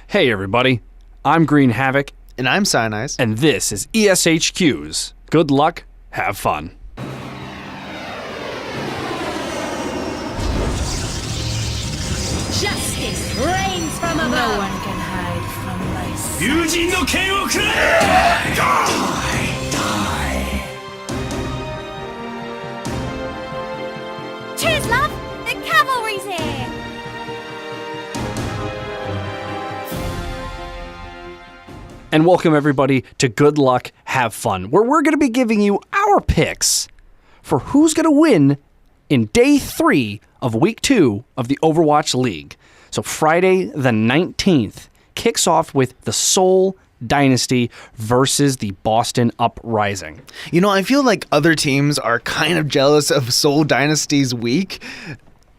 Hey everybody, I'm Greenhavak, And I'm Cynize. and this is ESHQ's. Good luck, have fun. Justice reigns from above. No one can hide from my sight. 友人の剣をくれ Cheers, love! The cavalry's here! And welcome everybody to Good Luck, Have Fun, where we're going to be giving you our picks for who's going to win in Day 3 of Week 2 of the Overwatch League. So Friday the 19th kicks off with the Seoul Dynasty versus the Boston Uprising. You know, I feel like other teams are kind of jealous of Seoul Dynasty's week.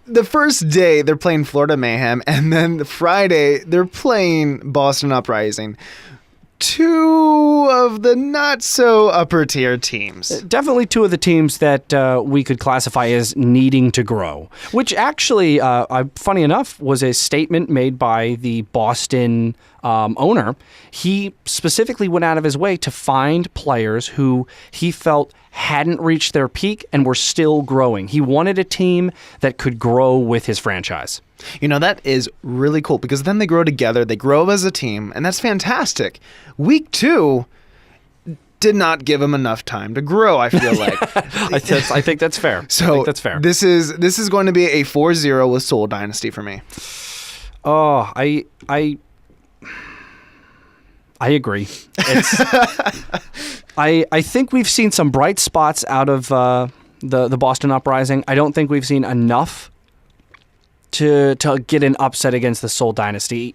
The first day, they're playing Florida Mayhem, and then Friday, they're playing Boston Uprising. Two of the not-so-upper-tier teams. Definitely two of the teams that we could classify as needing to grow, which actually, funny enough, was a statement made by the Boston owner. He specifically went out of his way to find players who he felt hadn't reached their peak and were still growing. He wanted a team that could grow with his franchise. You know, that is really cool because then they grow together, they grow as a team, and that's fantastic. Week 2 did not give them enough time to grow, I feel like. I think that's fair. So I think that's fair. This is going to be a 4-0 with Seoul Dynasty for me. Oh, I agree. I think we've seen some bright spots out of the Boston Uprising. I don't think we've seen enough to get an upset against the Seoul Dynasty.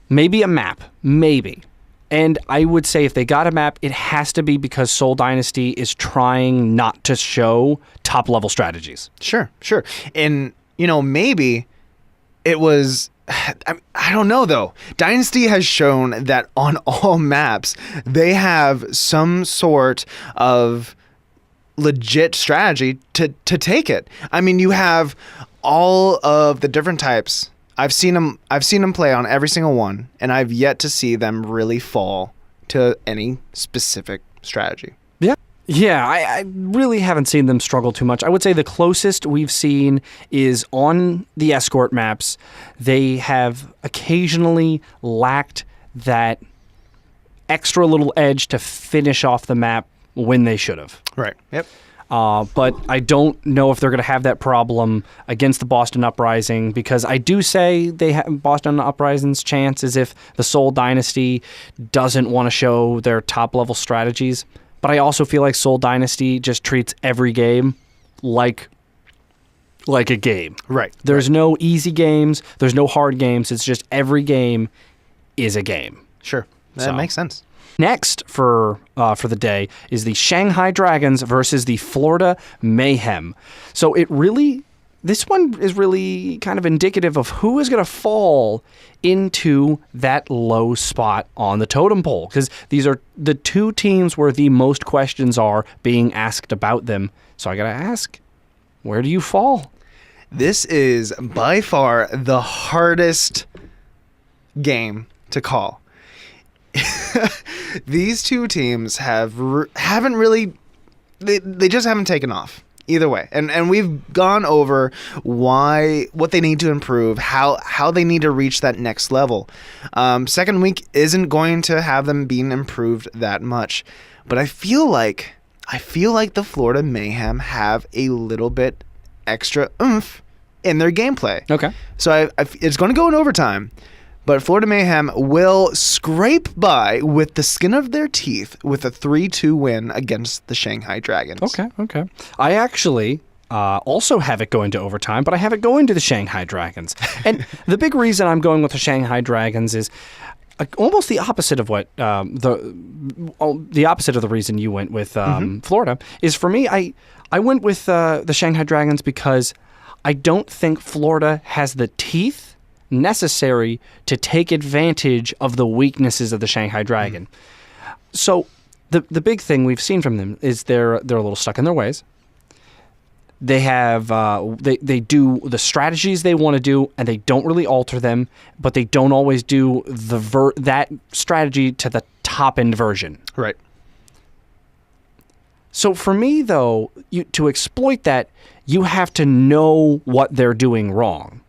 Maybe a map, maybe. And I would say if they got a map, it has to be because Seoul Dynasty is trying not to show top-level strategies. Sure. And, you know, maybe it was... I don't know, though. Dynasty has shown that on all maps, they have some sort of legit strategy to take it. I mean, you have all of the different types. I've seen them play on every single one, and I've yet to see them really fall to any specific strategy. Yeah, I really haven't seen them struggle too much. I would say the closest we've seen is on the escort maps. They have occasionally lacked that extra little edge to finish off the map when they should have. Right. Yep. But I don't know if they're going to have that problem against the Boston Uprising because I do say they have Boston Uprising's chance is if the Seoul Dynasty doesn't want to show their top-level strategies. But I also feel like Seoul Dynasty just treats every game like a game. Right. There's no easy games. There's no hard games. It's just every game is a game. Sure. That makes sense. Next for the day is the Shanghai Dragons versus the Florida Mayhem. So this one is really kind of indicative of who is going to fall into that low spot on the totem pole because these are the two teams where the most questions are being asked about them. So I got to ask, where do you fall? This is by far the hardest game to call. These two teams haven't really they just haven't taken off either way, and we've gone over what they need to improve, how they need to reach that next level. Second week isn't going to have them being improved that much, but I feel like the Florida Mayhem have a little bit extra oomph in their gameplay. Okay, so it's going to go in overtime. But Florida Mayhem will scrape by with the skin of their teeth with a 3-2 win against the Shanghai Dragons. Okay. I actually also have it going to overtime, but I have it going to the Shanghai Dragons. And the big reason I'm going with the Shanghai Dragons is almost the opposite of what the opposite of the reason you went with Florida is for me. I went with the Shanghai Dragons because I don't think Florida has the teeth necessary to take advantage of the weaknesses of the Shanghai Dragon. So the big thing we've seen from them is they're a little stuck in their ways. They have they do the strategies they want to do, and they don't really alter them, but they don't always do that strategy to the top end version. Right. So for me, though, to exploit that, you have to know what they're doing wrong.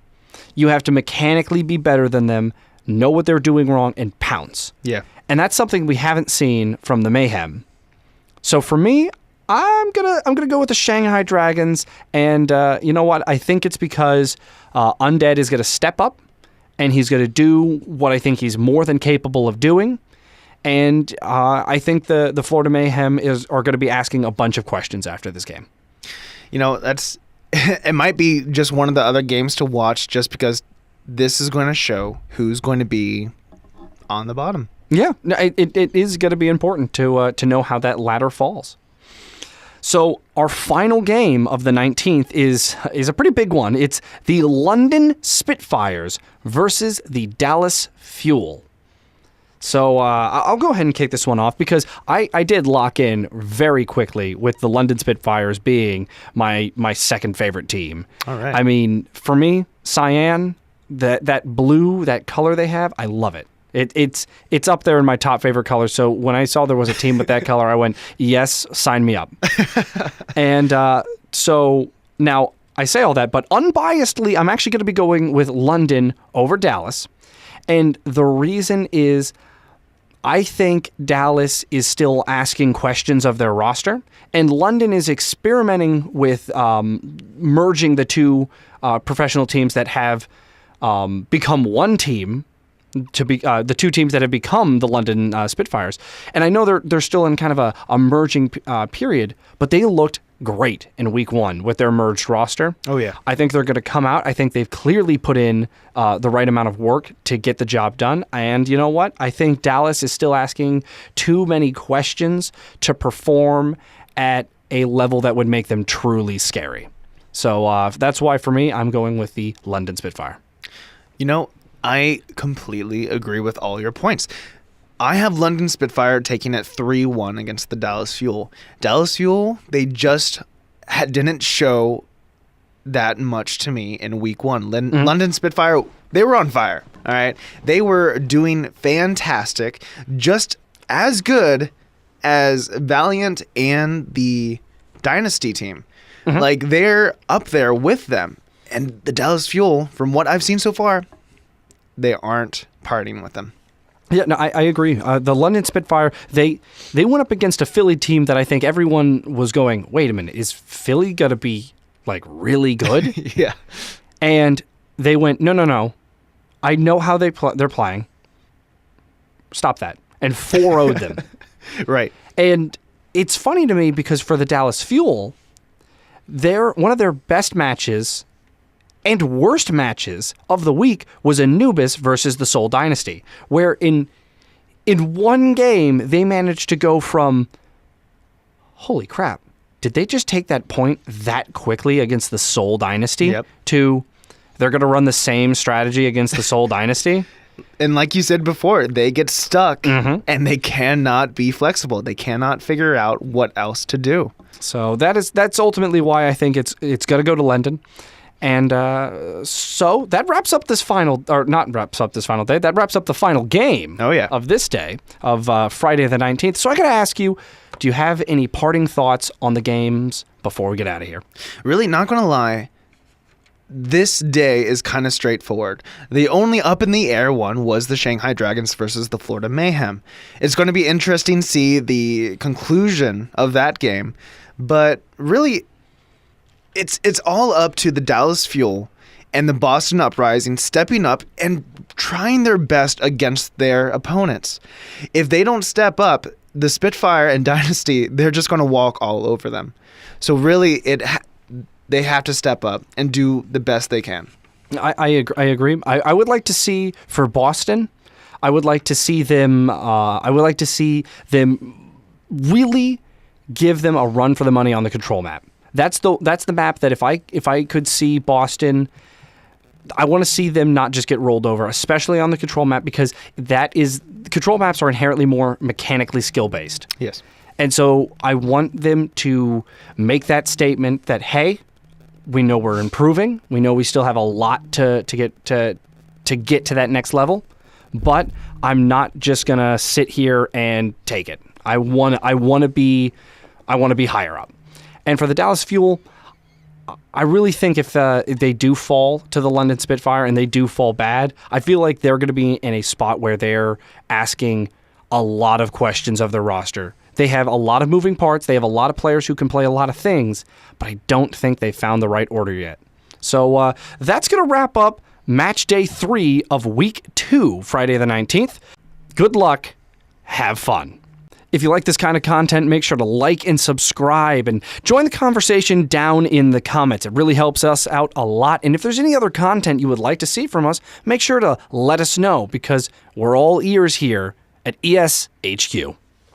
You have to mechanically be better than them, know what they're doing wrong, and pounce. Yeah. And that's something we haven't seen from the Mayhem. So for me, I'm gonna go with the Shanghai Dragons, and you know what? I think it's because Undead is gonna step up, and he's gonna do what I think he's more than capable of doing. And I think the Florida Mayhem are going to be asking a bunch of questions after this game. You know, it might be just one of the other games to watch, just because this is going to show who's going to be on the bottom. Yeah, it is going to be important to know how that ladder falls. So our final game of the 19th is a pretty big one. It's the London Spitfires versus the Dallas Fuel. So I'll go ahead and kick this one off because I did lock in very quickly with the London Spitfires being my second favorite team. All right. I mean, for me, cyan, that blue, that color they have, I love it. It's up there in my top favorite color. So when I saw there was a team with that color, I went, yes, sign me up. And so now I say all that, but unbiasedly, I'm actually going to be going with London over Dallas. And the reason is I think Dallas is still asking questions of their roster, and London is experimenting with merging the two professional teams that have become one team to be the two teams that have become the London Spitfires. And I know they're still in kind of a merging period, but they looked great in week one with their merged roster. Oh, yeah. I think they're going to come out. I think they've clearly put in the right amount of work to get the job done. And you know what? I think Dallas is still asking too many questions to perform at a level that would make them truly scary. So that's why, for me, I'm going with the London Spitfire. You know, I completely agree with all your points. I have London Spitfire taking it 3-1 against the Dallas Fuel. Dallas Fuel, they just didn't show that much to me in week one. London Spitfire, they were on fire, all right? They were doing fantastic, just as good as Valiant and the Dynasty team. Like, they're up there with them. And the Dallas Fuel, from what I've seen so far, they aren't partying with them. Yeah, no, I agree. The London Spitfire, they went up against a Philly team that I think everyone was going, wait a minute, is Philly going to be, like, really good? Yeah. And they went, no. I know how they're playing. Stop that. And 4-0'd them. Right. And it's funny to me because for the Dallas Fuel, one of their best matches and worst matches of the week was Anubis versus the Seoul Dynasty, where in one game they managed to go from, holy crap, did they just take that point that quickly against the Seoul Dynasty? Yep. To they're going to run the same strategy against the Seoul Dynasty? And like you said before, they get stuck and they cannot be flexible. They cannot figure out what else to do. So that's ultimately why I think it's going to go to London. And so that wraps up this final, or not wraps up this final day, that wraps up the final game of this day, of Friday the 19th. So I got to ask you, do you have any parting thoughts on the games before we get out of here? Really, not going to lie, this day is kind of straightforward. The only up in the air one was the Shanghai Dragons versus the Florida Mayhem. It's going to be interesting to see the conclusion of that game. But really, it's all up to the Dallas Fuel and the Boston Uprising stepping up and trying their best against their opponents. If they don't step up, the Spitfire and Dynasty, they're just going to walk all over them. So really, they have to step up and do the best they can. I agree. I would like to see for Boston, I would like to see them really give them a run for the money on the control map. That's the map that if I could see Boston, I want to see them not just get rolled over, especially on the control map, because control maps are inherently more mechanically skill based. Yes. And so I want them to make that statement that, hey, We know we're improving. We know we still have a lot to get to that next level. But I'm not just gonna sit here and take it. I want to be higher up. And for the Dallas Fuel, I really think if they do fall to the London Spitfire and they do fall bad, I feel like they're going to be in a spot where they're asking a lot of questions of their roster. They have a lot of moving parts. They have a lot of players who can play a lot of things, but I don't think they found the right order yet. So that's going to wrap up match day 3 of week 2, Friday the 19th. Good luck. Have fun. If you like this kind of content, make sure to like and subscribe and join the conversation down in the comments. It really helps us out a lot. And if there's any other content you would like to see from us, make sure to let us know because we're all ears here at ES HQ.